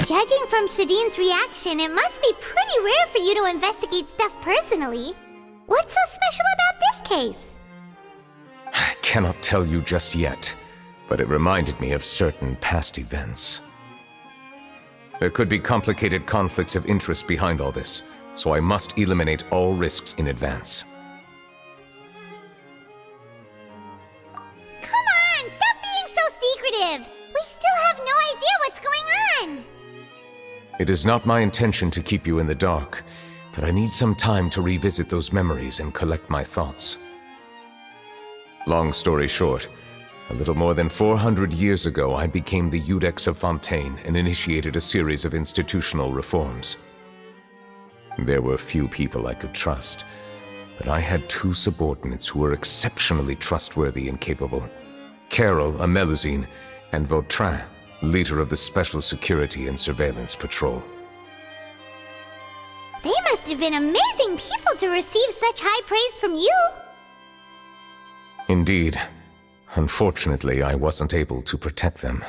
Judging from Sadine's reaction, it must be pretty rare for you to investigate stuff personally. What's so special about this case? I cannot tell you just yet, but it reminded me of certain past events. There could be complicated conflicts of interest behind all this, so I must eliminate all risks in advance. Come on, stop being so secretive! We still have no idea what's going on! It is not my intention to keep you in the dark, but I need some time to revisit those memories and collect my thoughts. Long story short, a little more than 400 years ago, I became the Iudex of Fontaine and initiated a series of institutional reforms. There were few people I could trust, but I had two subordinates who were exceptionally trustworthy and capable. Carol, a Melusine, and Vautrin, leader of the Special Security and Surveillance Patrol. They must have been amazing people to receive such high praise from you! Indeed. Unfortunately, I wasn't able to protect them.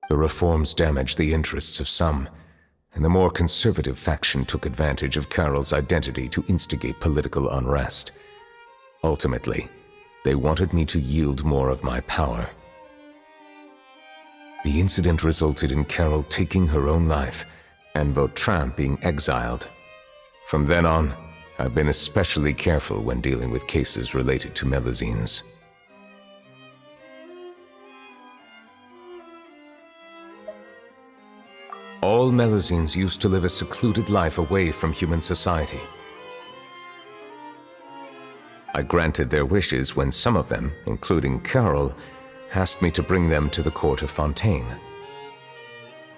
The reforms damaged the interests of some, and the more conservative faction took advantage of Carol's identity to instigate political unrest. Ultimately, they wanted me to yield more of my power. The incident resulted in Carol taking her own life, and Vautrin being exiled. From then on, I've been especially careful when dealing with cases related to Melusines. All Melusines used to live a secluded life away from human society. I granted their wishes when some of them, including Carol, asked me to bring them to the court of Fontaine.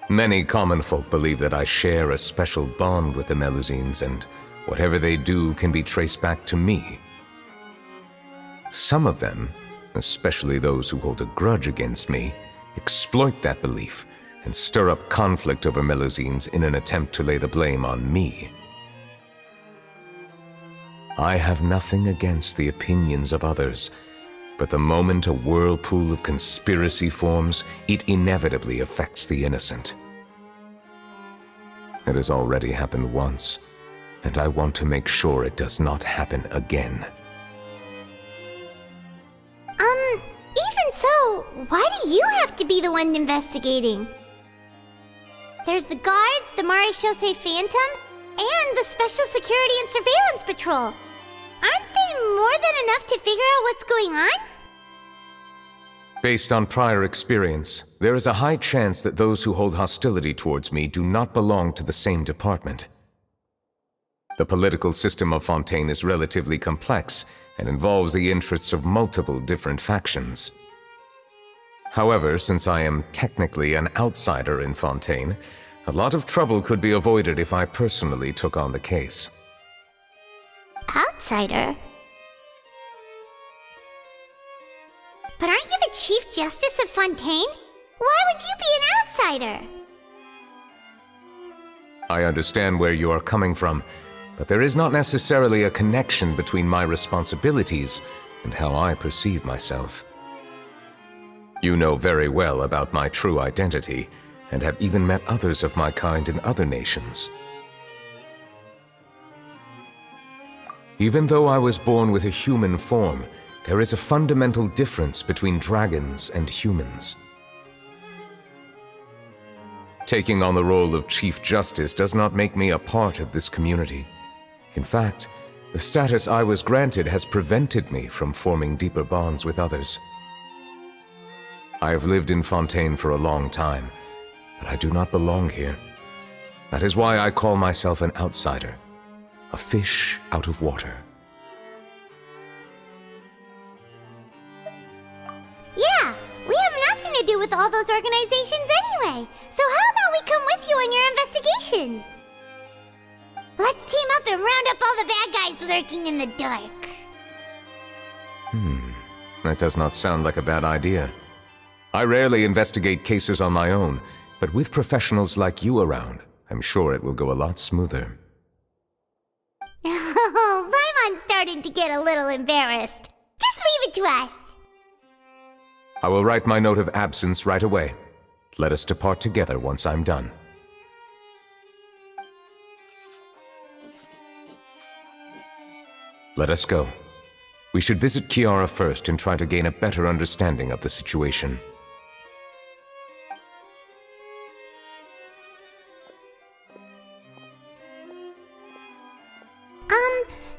Many common folk believe that I share a special bond with the Melusines, and whatever they do can be traced back to me. Some of them, especially those who hold a grudge against me, exploit that belief and stir up conflict over Melusines in an attempt to lay the blame on me. I have nothing against the opinions of others, but the moment a whirlpool of conspiracy forms, it inevitably affects the innocent. It has already happened once, and I want to make sure it does not happen again. Even so, why do you have to be the one investigating? There's the guards, the Marechaussee Phantom, and the Special Security and Surveillance Patrol. Aren't they more than enough to figure out what's going on? Based on prior experience, there is a high chance that those who hold hostility towards me do not belong to the same department. The political system of Fontaine is relatively complex and involves the interests of multiple different factions. However, since I am technically an outsider in Fontaine, a lot of trouble could be avoided if I personally took on the case. Outsider? But aren't you the Chief Justice of Fontaine? Why would you be an outsider? I understand where you are coming from, but there is not necessarily a connection between my responsibilities and how I perceive myself. You know very well about my true identity, and have even met others of my kind in other nations. Even though I was born with a human form, there is a fundamental difference between dragons and humans. Taking on the role of Chief Justice does not make me a part of this community. In fact, the status I was granted has prevented me from forming deeper bonds with others. I have lived in Fontaine for a long time, but I do not belong here. That is why I call myself an outsider, a fish out of water. Yeah, we have nothing to do with all those organizations anyway. So how about we come with you on your investigation? Let's team up and round up all the bad guys lurking in the dark. That does not sound like a bad idea. I rarely investigate cases on my own, but with professionals like you around, I'm sure it will go a lot smoother. Oh, Paimon's starting to get a little embarrassed. Just leave it to us. I will write my note of absence right away. Let us depart together once I'm done. Let us go. We should visit Kiara first and try to gain a better understanding of the situation.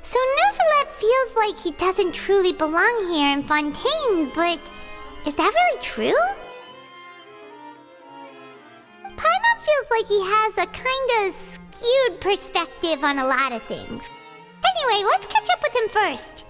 So Neuvillette feels like he doesn't truly belong here in Fontaine, but is that really true? Paimon feels like he has a kinda skewed perspective on a lot of things. Anyway, let's catch up with him first.